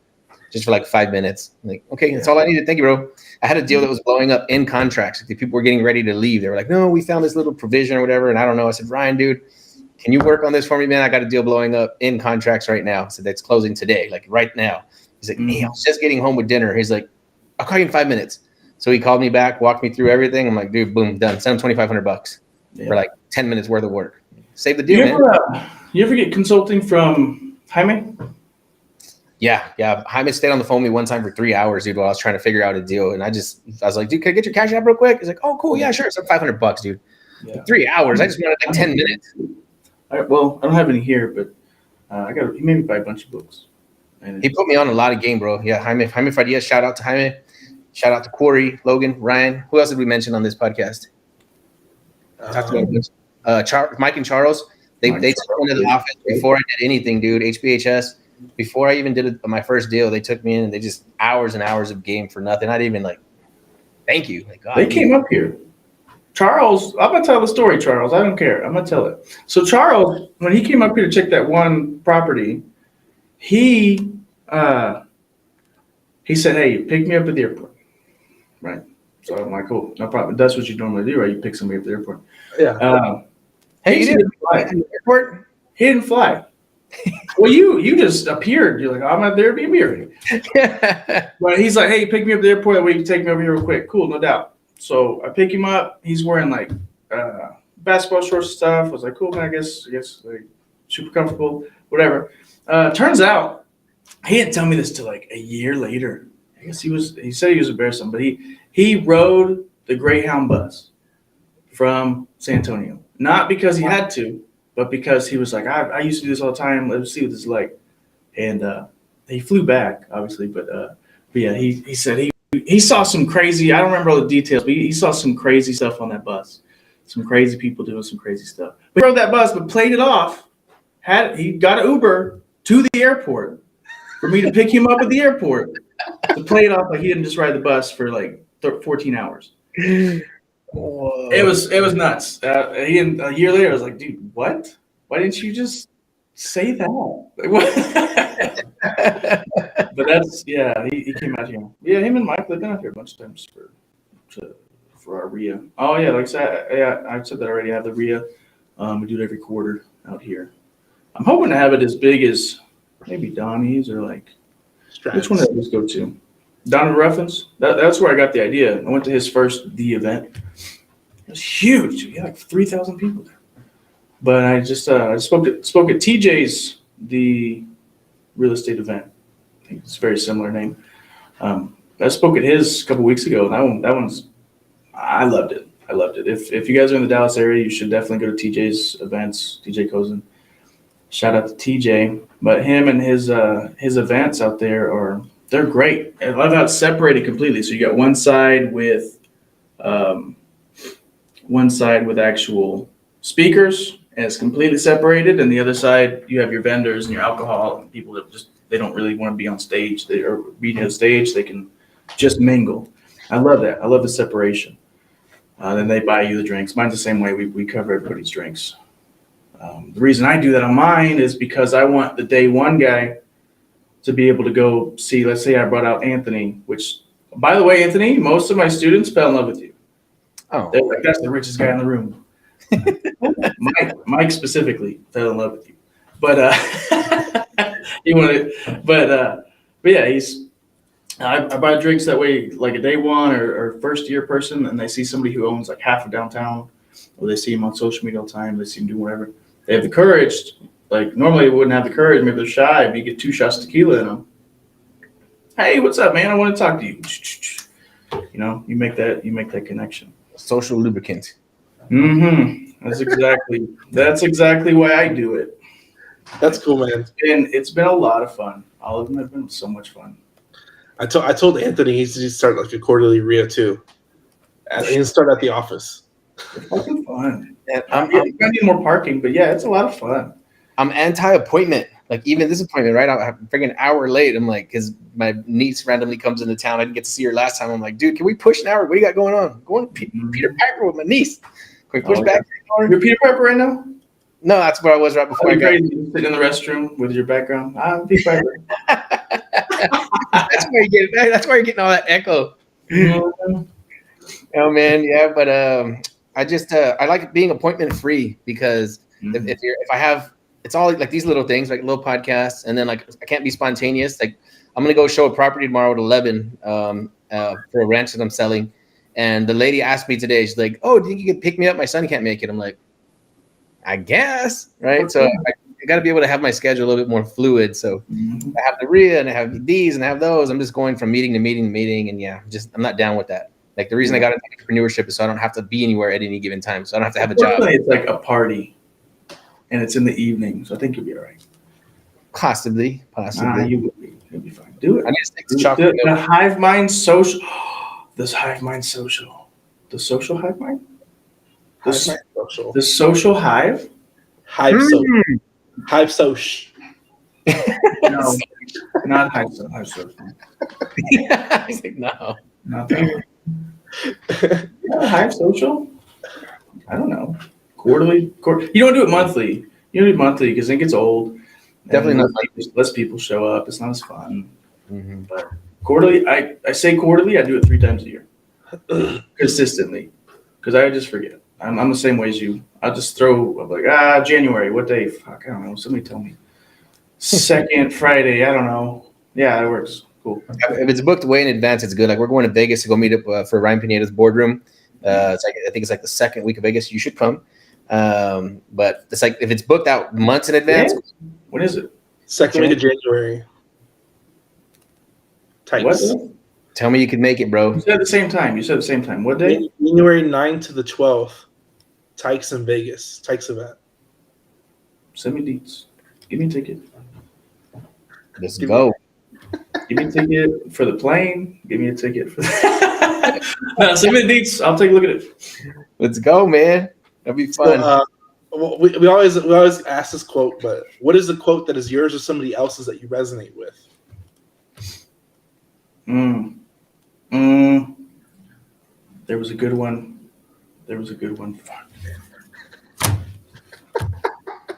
just for like 5 minutes. Like, okay, that's all I needed. Thank you, bro. I had a deal that was blowing up in contracts. Like, the people were getting ready to leave. They were like, no, we found this little provision or whatever. And I don't know. I said, Ryan, dude, can you work on this for me, man? I got a deal blowing up in contracts right now. So that's closing today, like right now. He's like, hey, I was just getting home with dinner. He's like, I'll call you in 5 minutes. So he called me back, walked me through everything. I'm like, dude, boom, done. Send him $2,500 for like 10 minutes worth of work. Save the deal, man. You ever get consulting from Jaime? Yeah. Jaime stayed on the phone with me one time for 3 hours, dude, while I was trying to figure out a deal. And I was like, dude, can I get your cash app real quick? He's like, oh, cool. Yeah, sure. It's like $500, dude. Yeah. 3 hours. I just wanted like 10 minutes. Well, I don't have any here, but he made me buy a bunch of books. And he put me on a lot of game, bro. Yeah, Jaime Fridia. Shout out to Jaime. Shout out to Corey, Logan, Ryan. Who else did we mention on this podcast? Talked about Mike and Charles. They took me to the office before I did anything, dude. HBHS. Before I even did my first deal, they took me in and they just hours and hours of game for nothing. I didn't even thank you. Like, God, they came up here. Charles, I'm gonna tell the story, Charles. I don't care. I'm gonna tell it. So Charles, when he came up here to check that one property, he said, "Hey, pick me up at the airport." Right. So I'm like, "Cool, no problem." That's what you normally do, right? You pick somebody up at the airport. Yeah. Hey, you didn't fly to the airport? He didn't fly. Well, you just appeared. You're like, "I'm at the Airbnb." But he's like, "Hey, pick me up at the airport. That way you can take me over here real quick." Cool, no doubt. So I pick him up. He's wearing like basketball shorts and stuff. I was like, "Cool, man. I guess like super comfortable, whatever." Turns out he didn't tell me this till like a year later. I guess he said he was embarrassed, but he rode the Greyhound bus from San Antonio, not because he had to, but because he was like, I used to do this all the time. Let's see what this is like. And he flew back, obviously, but yeah, he said he saw some crazy. I don't remember all the details, but he saw some crazy stuff on that bus. Some crazy people doing some crazy stuff. But he rode that bus, but played it off. He got an Uber to the airport for me to pick him up at the airport to play it off like he didn't just ride the bus for like 14 hours. Whoa. It was nuts. A year later, I was like, "Dude, what? Why didn't you just say that?" Like, what? But that's he came out here. Yeah, him and Mike, they've been out here a bunch of times for our RIA. Oh yeah, like I said, I said that already. I have the RIA. We do it every quarter out here. I'm hoping to have it as big as maybe Donnie's or like which one did I just go to? Donnie Ruffins. That's where I got the idea. I went to his first event. It was huge. He had like 3,000 people there. But I just I spoke at TJ's the real estate event. I think it's a very similar name. I spoke at his a couple weeks ago. That one's I loved it. I loved it. If you guys are in the Dallas area, you should definitely go to TJ's events. TJ Cozen. Shout out to TJ. But him and his events out there they're great. I love how it's separated completely. So you got one side with actual speakers, and it's completely separated, and the other side you have your vendors and your alcohol and people that they don't really want to be on stage. They are being on stage. They can just mingle. I love that. I love the separation. Then they buy you the drinks. Mine's the same way. We cover everybody's drinks. The reason I do that on mine is because I want the day one guy to be able to go see. Let's say I brought out Anthony, which, by the way, Anthony, most of my students fell in love with you. Oh, they're like, that's the richest guy in the room. Mike specifically fell in love with you, but he wanted. But yeah, I buy drinks that way, like a day one or first year person, and they see somebody who owns like half of downtown, or they see him on social media all the time. They see him doing whatever. They have the courage. Like normally they wouldn't have the courage. Maybe they're shy. But you get 2 shots of tequila in them. Hey, what's up, man? I want to talk to you. You know, you make that connection. social lubricant. Mm-hmm. That's exactly why I do it. That's cool, man. It's been a lot of fun. All of them have been so much fun. I told Anthony he needs to start like a quarterly RIA too. He needs to start at the office. It's fucking fun. And I need more parking, but yeah, it's a lot of fun. I'm anti-appointment. Like even this appointment, right? I'm freaking an hour late. I'm like, because my niece randomly comes into town. I didn't get to see her last time. I'm like, dude, can we push an hour? What do you got going on? Going to Peter Piper with my niece. Can we push back? You're Peter Piper right now? No, that's where I was right before I got. Sitting in the restroom with your background. I'm Peter Piper. That's where you're getting all that echo. Mm-hmm. Oh man, yeah, but I like being appointment free because if I have, it's all like these little things, like little podcasts, and then like I can't be spontaneous. Like I'm gonna go show a property tomorrow at 11 for a ranch that I'm selling, and the lady asked me today, she's like, "Oh, do you think you could pick me up? My son can't make it." I'm like, I guess, right? So I got to be able to have my schedule a little bit more fluid. So I have the RIA and I have these and I have those. I'm just going from meeting to meeting to meeting, and I'm not down with that. Like the reason I got into entrepreneurship is so I don't have to be anywhere at any given time. So I don't have to have a job. It's like a party, and it's in the evening, so I think you'll be all right. Possibly. You'll be fine. Do it. I need to take the chocolate. The Hive Mind Social. This Hive Mind Social. The social Hive Mind. Social. The social hive. Hive social. Hive social. No, not hive social. Hive social. I was like, no. Not that one. Hive social. I don't know. Quarterly. You don't do it monthly. You don't do it monthly because it gets old. Definitely not. Less people show up. It's not as fun. Mm-hmm. But quarterly, I say quarterly. I do it 3 times a year, consistently, because I just forget. I'm the same way as you. I'll just throw. I'm like, January. What day? Fuck, I don't know. Somebody tell me. Second Friday. I don't know. Yeah, that works. Cool. If it's booked way in advance, it's good. Like we're going to Vegas to go meet up for Ryan Pineda's boardroom. It's like I think it's like the second week of Vegas. You should come. But it's like if it's booked out months in advance. Yeah. When is it? Second week of January. Tights. What? Tell me you can make it, bro. You said at the same time. What day? January 9th to the 12th. Tykes in Vegas. Tykes event. Send me deets. Give me a ticket. Let's go. Give me a ticket for the plane. Give me a ticket for no, send me the deets. I'll take a look at it. Let's go, man. That'd be fun. So, we always ask this quote, but what is the quote that is yours or somebody else's that you resonate with? There was a good one. Fuck.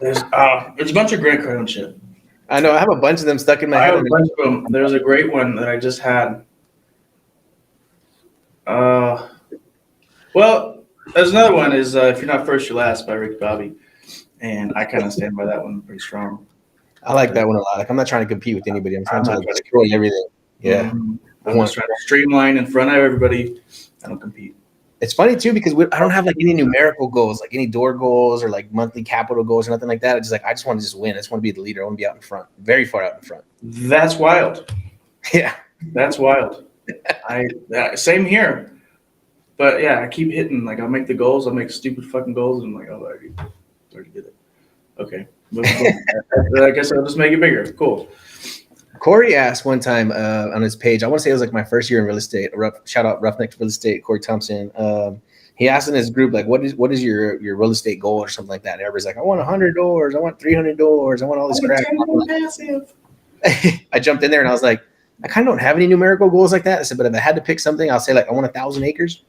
There's a bunch of Grant Cardone shit. I know. I have a bunch of them stuck in my head. I have a bunch of them. There's a great one that I just had. Well, there's another one is if you're not first, you're last by Rick Bobby. And I kind of stand by that one pretty strong. I like that one a lot. Like I'm not trying to compete with anybody. I'm trying to destroy everything. Yeah. I'm just trying to streamline in front of everybody. I don't compete. It's funny too because I don't have like any numerical goals, like any door goals or like monthly capital goals or nothing like that. I just want to just win. I just want to be the leader. I want to be out in front, very far out in front. That's wild. Yeah, that's wild. Same here. But yeah, I keep hitting. Like I'll make the goals. I'll make stupid fucking goals, and I'm like, oh, I already did it. Okay, I guess I'll just make it bigger. Cool. Corey asked one time on his page, I want to say it was like my first year in real estate. Shout out Roughneck Real Estate, Corey Thompson. He asked in his group, like, what is your real estate goal or something like that? And everybody's like, I want 100 doors. I want 300 doors. I want all this crap. I jumped in there and I was like, I kind of don't have any numerical goals like that. I said, but if I had to pick something, I'll say like, I want 1,000 acres,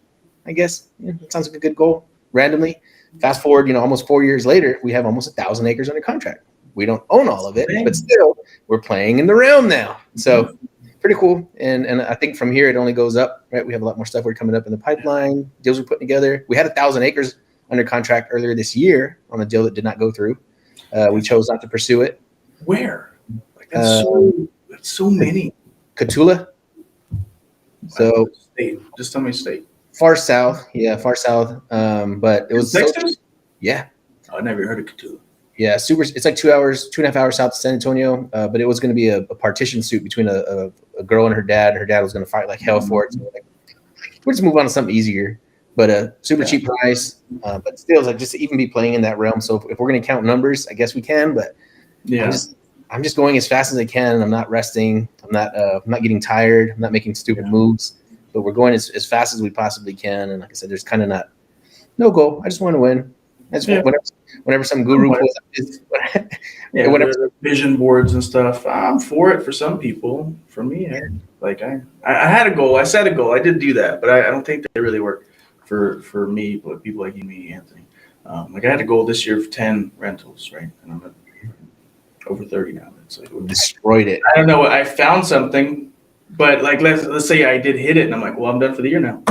I guess. Yeah, that sounds like a good goal. Randomly. Fast forward, almost 4 years later, we have almost 1,000 acres under contract. We don't own all of it, but still we're playing in the realm now. So pretty cool. And I think from here, it only goes up, right? We have a lot more stuff we're coming up in the pipeline, deals we're putting together. We had 1,000 acres under contract earlier this year on a deal that did not go through. We chose not to pursue it. Where? Like that's so many. Cotulla. So state. Just tell me state. Far south. Yeah, far south. But it was Texas? Yeah. I never heard of Cotulla. Yeah, super. It's like 2.5 hours south of San Antonio. But it was going to be a partition suit between a girl and her dad. Her dad was going to fight like hell for it. So we'll just move on to something easier. But a super cheap price. But still, it's like just to even be playing in that realm. So if we're going to count numbers, I guess we can. But yeah, I'm just going as fast as I can. I'm not resting. I'm not getting tired. I'm not making stupid moves. But we're going as fast as we possibly can. And like I said, there's kind of no goal. I just want to win. Whenever some guru pulls up whenever vision boards and stuff, I'm for it for some people. For me, I had a goal. I set a goal. I did do that, but I don't think they really work for me, but people like you, me, Anthony. Like I had a goal this year of 10 rentals, right? And I'm at over 30 now. It's like destroyed it. I don't know. I found something, but like let's say I did hit it, and I'm like, well, I'm done for the year now.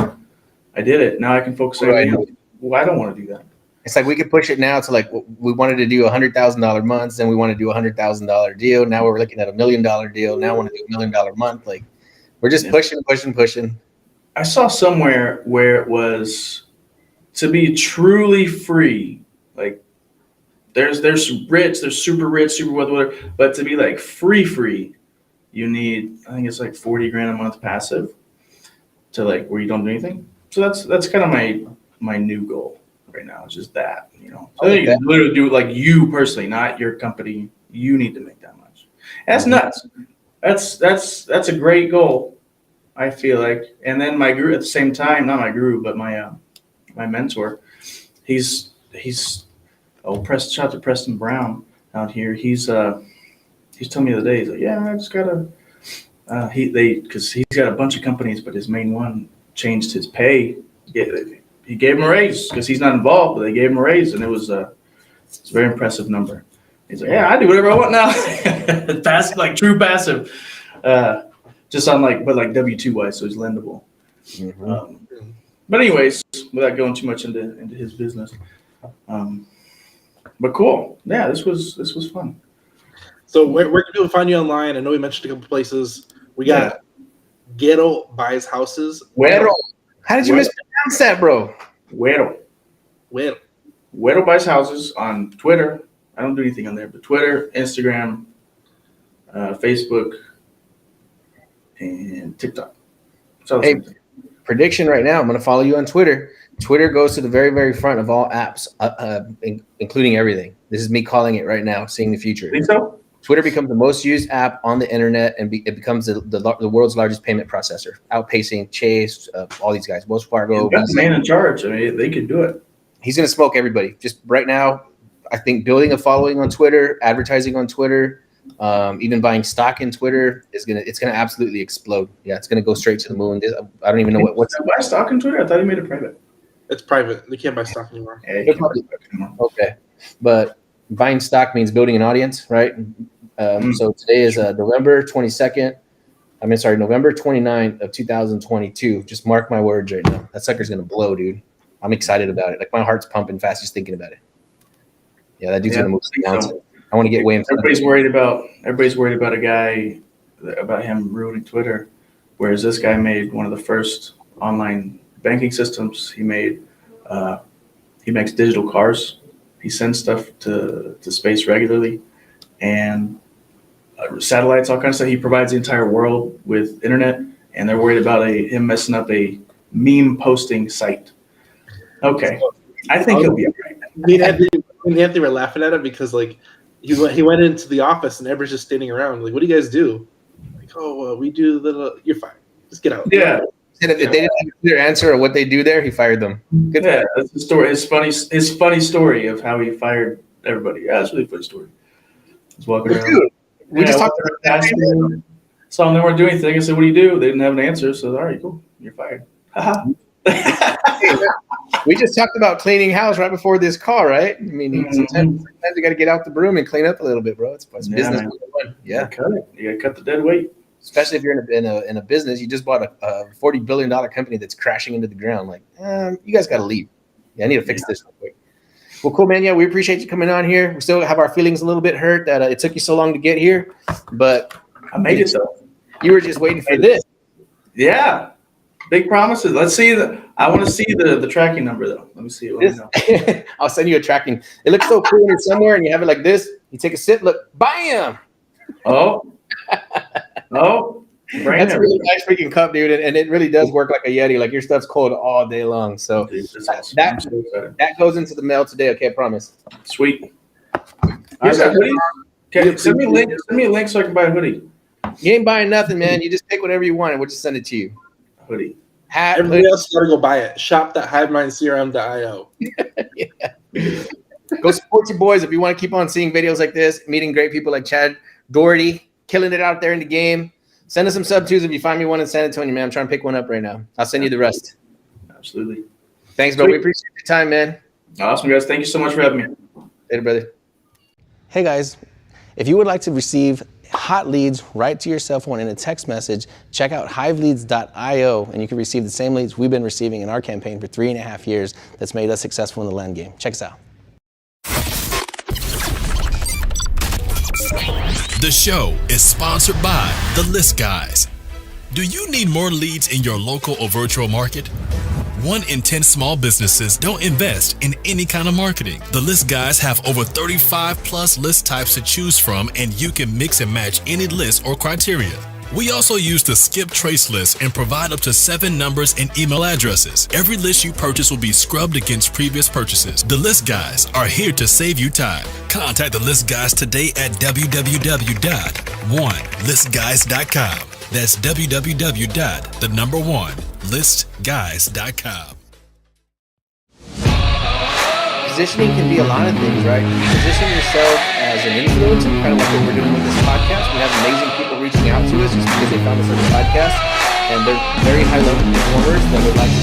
I did it. Now I can focus on everything else. Well, I don't want to do that. It's like we could push it now to like we wanted to do $100,000 months, then we want to do $100,000 deal. Now we're looking at $1 million deal. Now I want to do $1 million month. Like we're just pushing. I saw somewhere where it was to be truly free. Like there's rich, there's super rich, super whatever, but to be like free, you need I think it's like $40,000 a month passive to like where you don't do anything. So that's kind of my new goal. Right now, it's just that, So you can literally do it like you personally, not your company. You need to make that much. And that's nuts. That's a great goal, I feel like. And then my guru at the same time, not my guru, but my mentor, he's shout out to Preston Brown out here. He's telling me the other day, he's like, yeah, I just gotta because he's got a bunch of companies, but his main one changed his pay. he gave him a raise because he's not involved, but they gave him a raise, and it's a very impressive number. He's like, yeah, I do whatever I want now. Passive, like true passive. Just on but W-2 wise, so he's lendable. Mm-hmm. But anyways, without going too much into his business, but cool. Yeah, this was fun. So where can people find you online? I know we mentioned a couple places. We got Ghetto Buys Houses. Güero. How did you mispronounce that, bro? Güero Buys Houses on Twitter. I don't do anything on there, but Twitter, Instagram, Facebook, and TikTok. So hey, prediction right now. I'm going to follow you on Twitter. Twitter goes to the very, very front of all apps, including everything. This is me calling it right now, seeing the future. Think so? Twitter becomes the most used app on the internet, and it becomes the world's largest payment processor, outpacing Chase, all these guys, Wells Fargo. Got the man in charge. I mean, they could do it. He's going to smoke everybody. Just right now, I think building a following on Twitter, advertising on Twitter, even buying stock in Twitter it's gonna absolutely explode. Yeah, it's gonna go straight to the moon. I don't even know what's buy stock in Twitter. I thought he made it private. It's private. They can't buy stock anymore. Okay, but buying stock means building an audience, right? So today is November 29th of 2022. Just mark my words right now. That sucker's gonna blow, dude. I'm excited about it. Like my heart's pumping fast just thinking about it. Yeah, that dude's gonna move down. So. I want to get way in front. Everybody's worried about a guy, about him ruining Twitter, whereas this guy made one of the first online banking systems. He makes digital cars. He sends stuff to space regularly, and satellites, all kinds of stuff. He provides the entire world with internet, and they're worried about him messing up a meme posting site. Okay, I think he'll be all right. They were laughing at him because he went into the office and everybody's just standing around. Like, what do you guys do? Like, we do you're fine. Just get out. Yeah. If they didn't have a clear answer of what they do there, he fired them. Good. Yeah, that's the story. His funny story of how he fired everybody. Yeah, that's a really funny story. He's walking around. Dude, we just talked about that. Saw them, they weren't doing anything. I said, what do you do? They didn't have an answer. So, all right, cool. You're fired. We just talked about cleaning house right before this call, right? I mean, sometimes you got to get out the broom and clean up a little bit, bro. It's business. Man. Yeah, you got to cut the dead weight. Especially if you're in a business, you just bought a $40 billion company that's crashing into the ground. Like, you guys got to leave. Yeah, I need to fix this real quick. Well, cool, man. Yeah, we appreciate you coming on here. We still have our feelings a little bit hurt that it took you so long to get here, but I made it though. You were just waiting for this. Yeah. Big promises. Let's see I want to see the tracking number though. Let me see it. I'll send you a tracking. It looks so cool when it's somewhere and you have it like this. You take a sip, look, bam. Oh. That's a really nice freaking cup, dude, and it really does work like a Yeti. Like your stuff's cold all day long. So that goes into the mail today. Okay, I promise. Sweet. Here's a hoodie. Okay, send me a link so I can buy a hoodie. You ain't buying nothing, man. You just pick whatever you want, and we'll just send it to you. Hoodie. Hat. Everybody else got to go buy it. Shop.hivemindcrm.io. Yeah. Go support your boys if you want to keep on seeing videos like this, meeting great people like Chad Dougherty, killing it out there in the game. Send us some sub-twos if you find me one in San Antonio, man. I'm trying to pick one up right now. I'll send you the rest. Absolutely. Thanks, bro. We appreciate your time, man. Awesome, guys. Thank you so much for having me. Later, brother. Hey, guys. If you would like to receive hot leads right to your cell phone in a text message, check out hiveleads.io, and you can receive the same leads we've been receiving in our campaign for 3.5 years that's made us successful in the land game. Check us out. The show is sponsored by The List Guys. Do you need more leads in your local or virtual market? 1 in 10 small businesses don't invest in any kind of marketing. The List Guys have over 35 plus list types to choose from, and you can mix and match any list or criteria. We also use the skip trace list and provide up to 7 numbers and email addresses. Every list you purchase will be scrubbed against previous purchases. The List Guys are here to save you time. Contact the List Guys today at www.1listguys.com. That's www.1listguys.com. Positioning can be a lot of things, right? Position yourself as an influencer, kind of like what we're doing with this podcast. We have amazing people reaching out to us just because they found us on the podcast, and they're very high-level performers that would like to